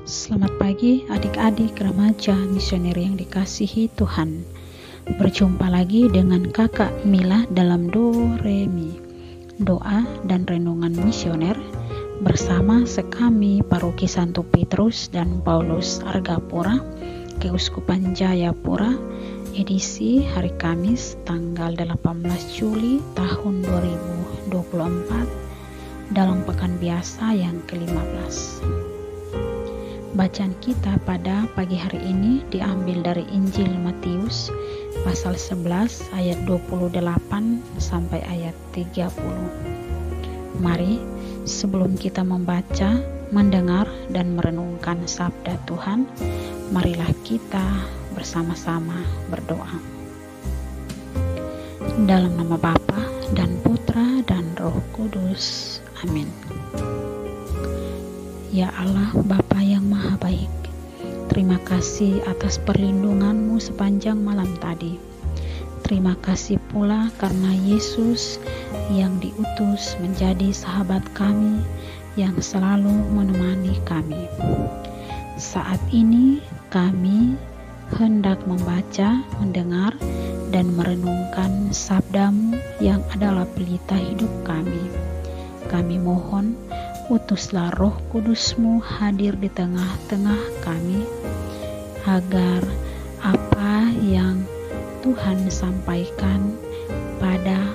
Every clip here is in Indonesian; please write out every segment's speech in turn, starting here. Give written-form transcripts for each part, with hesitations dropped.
Selamat pagi adik-adik remaja misioner yang dikasihi Tuhan. Berjumpa lagi dengan kakak Mila dalam Do Re Mi, doa dan renungan misioner bersama sekami Paroki Santo Petrus dan Paulus Argapura, Keuskupan Jayapura, edisi hari Kamis tanggal 18 Juli tahun 2024 dalam pekan biasa yang ke-15. Bacaan kita pada pagi hari ini diambil dari Injil Matius pasal 11 ayat 28 sampai ayat 30. Mari sebelum kita membaca, mendengar dan merenungkan sabda Tuhan, marilah kita bersama-sama berdoa. Dalam nama Bapa dan Putra dan Roh Kudus. Amin. Ya Allah, Bapa yang Maha Baik, terima kasih atas perlindungan-Mu sepanjang malam tadi. Terima kasih pula karena Yesus yang diutus menjadi sahabat kami yang selalu menemani kami. Saat ini kami hendak membaca, mendengar, dan merenungkan sabda-Mu yang adalah pelita hidup kami. Kami mohon, utuslah Roh Kudus-Mu hadir di tengah-tengah kami, agar apa yang Tuhan sampaikan pada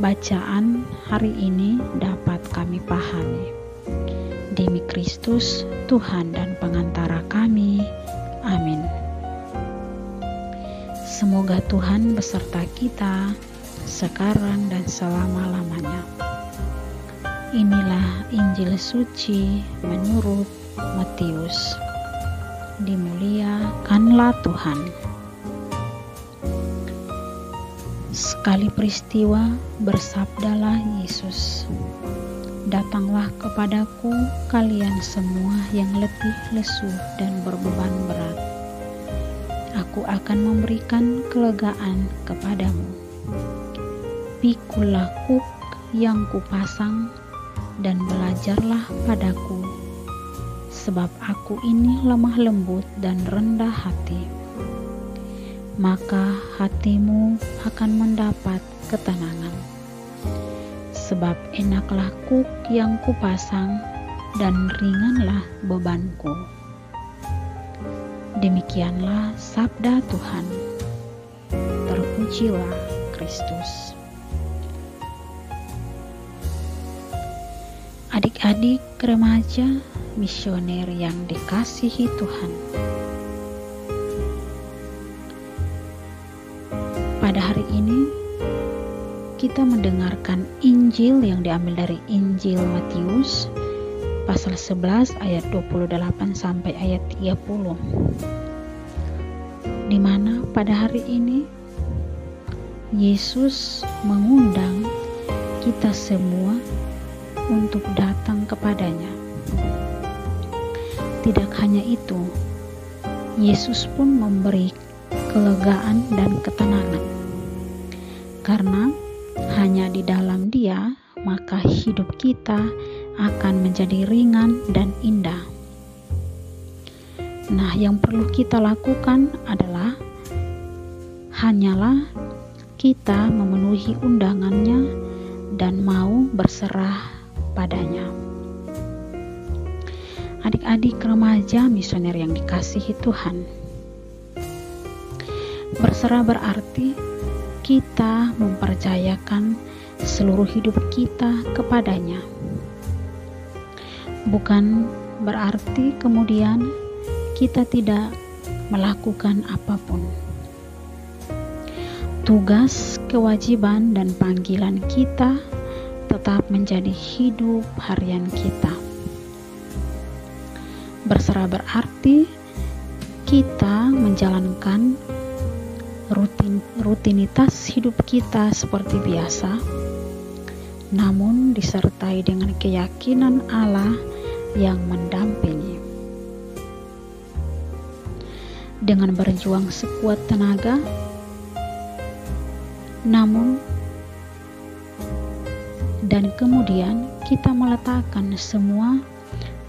bacaan hari ini dapat kami pahami. Demi Kristus, Tuhan dan pengantara kami. Amin. Semoga Tuhan beserta kita sekarang dan selama-lamanya. Inilah Injil suci menurut Matius. Dimuliakanlah Tuhan. Sekali peristiwa bersabdalah Yesus, "Datanglah kepadaku kalian semua yang letih, lesu, dan berbeban berat. Aku akan memberikan kelegaan kepadamu. Pikulah kuk yang kupasang dan belajarlah padaku, sebab aku ini lemah lembut dan rendah hati. Maka hatimu akan mendapat ketenangan. Sebab enaklah kuk yang kupasang dan ringanlah bebanku." Demikianlah sabda Tuhan. Terpujilah Kristus. Adik-adik remaja misioner yang dikasihi Tuhan, pada hari ini kita mendengarkan Injil yang diambil dari Injil Matius pasal 11 ayat 28 sampai ayat 30, di mana pada hari ini Yesus mengundang kita semua untuk datang kepadanya. Tidak hanya itu, Yesus pun memberi kelegaan dan ketenangan, karena hanya di dalam Dia maka hidup kita akan menjadi ringan dan indah. Nah, yang perlu kita lakukan adalah hanyalah kita memenuhi undangannya dan mau berserah padanya. Adik-adik remaja misioner yang dikasihi Tuhan, berserah berarti kita mempercayakan seluruh hidup kita kepadanya. Bukan berarti kemudian kita tidak melakukan apapun. Tugas, kewajiban, dan panggilan kita tetap menjadi hidup harian kita. Berserah berarti kita menjalankan rutinitas hidup kita seperti biasa, namun disertai dengan keyakinan Allah yang mendampingi. Dengan berjuang sekuat tenaga, namun dan kemudian kita meletakkan semua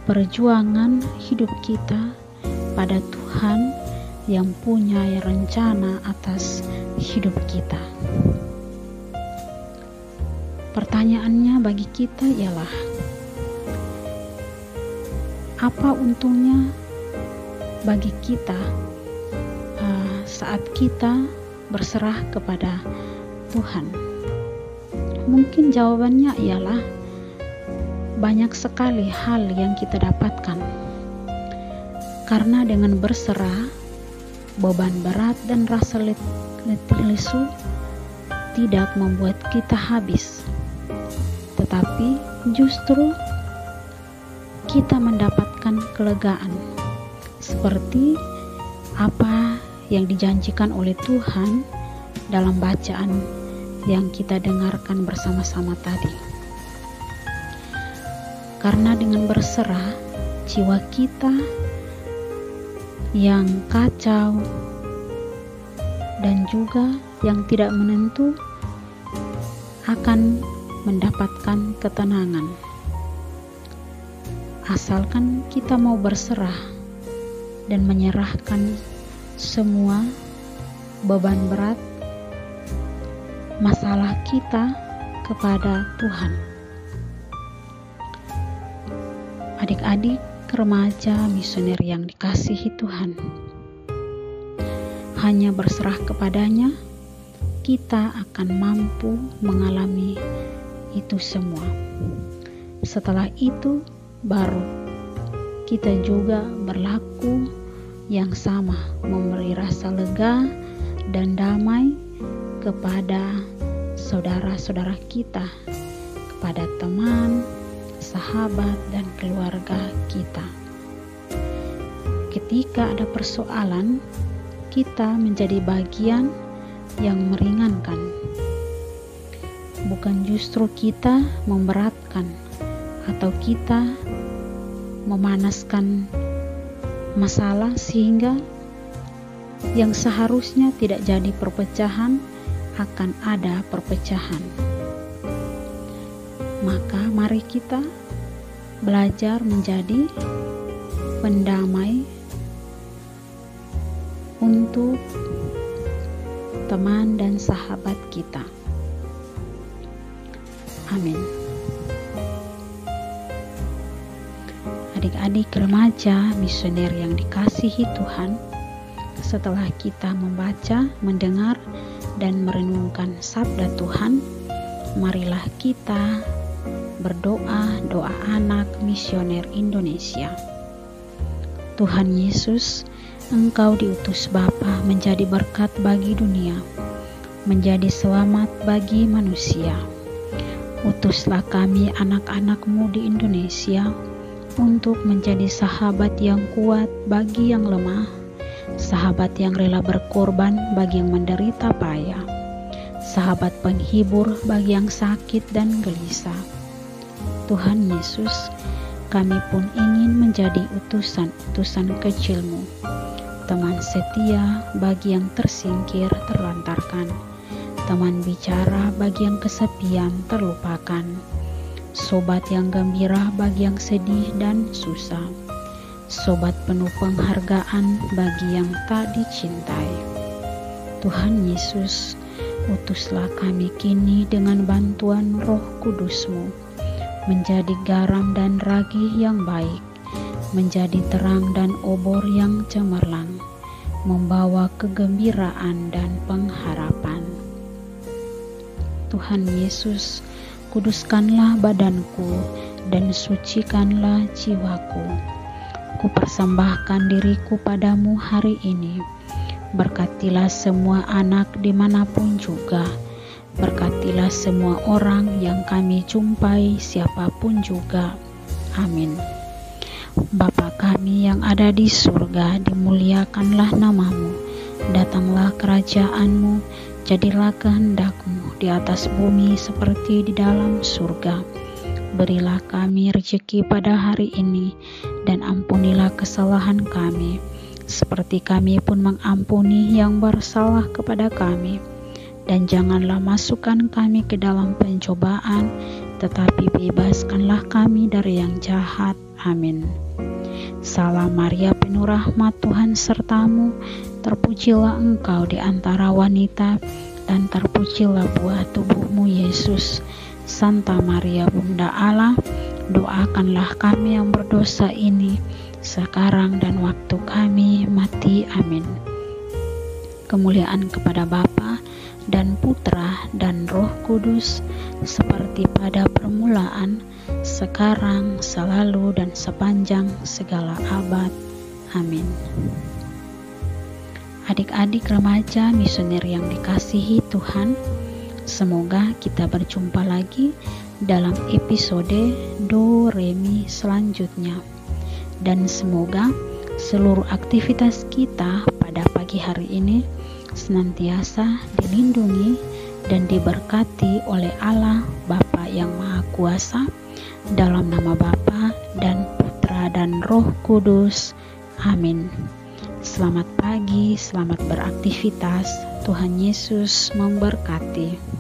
perjuangan hidup kita pada Tuhan yang punya rencana atas hidup kita. Pertanyaannya bagi kita ialah, apa untungnya bagi kita saat kita berserah kepada Tuhan? Mungkin jawabannya ialah banyak sekali hal yang kita dapatkan. Karena dengan berserah, beban berat dan rasa letih lesu tidak membuat kita habis, tetapi justru kita mendapatkan kelegaan, seperti apa yang dijanjikan oleh Tuhan dalam bacaan yang kita dengarkan bersama-sama tadi. Karena dengan berserah, jiwa kita yang kacau dan juga yang tidak menentu akan mendapatkan ketenangan. Asalkan kita mau berserah dan menyerahkan semua beban berat masalah kita kepada Tuhan. Adik-adik remaja misioner yang dikasihi Tuhan, hanya berserah kepadanya kita akan mampu mengalami itu semua. Setelah itu baru kita juga berlaku yang sama, memberi rasa lega dan damai kepada saudara-saudara kita, kepada teman, sahabat, dan keluarga kita. Ketika ada persoalan, kita menjadi bagian yang meringankan, bukan justru kita memberatkan atau kita memanaskan masalah sehingga yang seharusnya tidak jadi perpecahan akan ada perpecahan. Maka mari kita belajar menjadi pendamai untuk teman dan sahabat kita. Amin. Adik-adik remaja misioner yang dikasihi Tuhan, setelah kita membaca, mendengar, dan merenungkan sabda Tuhan, marilah kita berdoa doa anak misioner Indonesia. Tuhan Yesus, Engkau diutus Bapa menjadi berkat bagi dunia, menjadi selamat bagi manusia. Utuslah kami anak-anak-Mu di Indonesia untuk menjadi sahabat yang kuat bagi yang lemah, sahabat yang rela berkorban bagi yang menderita payah, sahabat penghibur bagi yang sakit dan gelisah. Tuhan Yesus, kami pun ingin menjadi utusan-utusan kecil-Mu, teman setia bagi yang tersingkir, terlantarkan, teman bicara bagi yang kesepian, terlupakan, sobat yang gembira bagi yang sedih dan susah, sobat penuh penghargaan bagi yang tak dicintai. Tuhan Yesus, utuslah kami kini dengan bantuan Roh Kudus-Mu, menjadi garam dan ragi yang baik, menjadi terang dan obor yang cemerlang, membawa kegembiraan dan pengharapan. Tuhan Yesus, kuduskanlah badanku dan sucikanlah jiwaku. Kupersembahkan diriku padamu hari ini. Berkatilah semua anak dimanapun juga. Berkatilah semua orang yang kami jumpai siapapun juga. Amin. Bapa kami yang ada di surga, dimuliakanlah nama-Mu. Datanglah kerajaan-Mu, jadilah kehendak-Mu di atas bumi seperti di dalam surga. Berilah kami rezeki pada hari ini, dan ampunilah kesalahan kami, seperti kami pun mengampuni yang bersalah kepada kami. Dan janganlah masukkan kami ke dalam pencobaan, tetapi bebaskanlah kami dari yang jahat. Amin. Salam Maria, penuh rahmat, Tuhan sertamu, terpujilah engkau di antara wanita, dan terpujilah buah tubuhmu, Yesus. Santa Maria, Bunda Allah, doakanlah kami yang berdosa ini, sekarang dan waktu kami mati. Amin. Kemuliaan kepada Bapa dan Putra dan Roh Kudus, seperti pada permulaan, sekarang, selalu, dan sepanjang segala abad. Amin. Adik-adik remaja misioner yang dikasihi Tuhan, semoga kita berjumpa lagi dalam episode Do Re Mi selanjutnya. Dan semoga seluruh aktivitas kita pada pagi hari ini senantiasa dilindungi dan diberkati oleh Allah Bapa yang Maha Kuasa, dalam nama Bapa dan Putra dan Roh Kudus. Amin. Selamat pagi, selamat beraktivitas. Tuhan Yesus memberkati.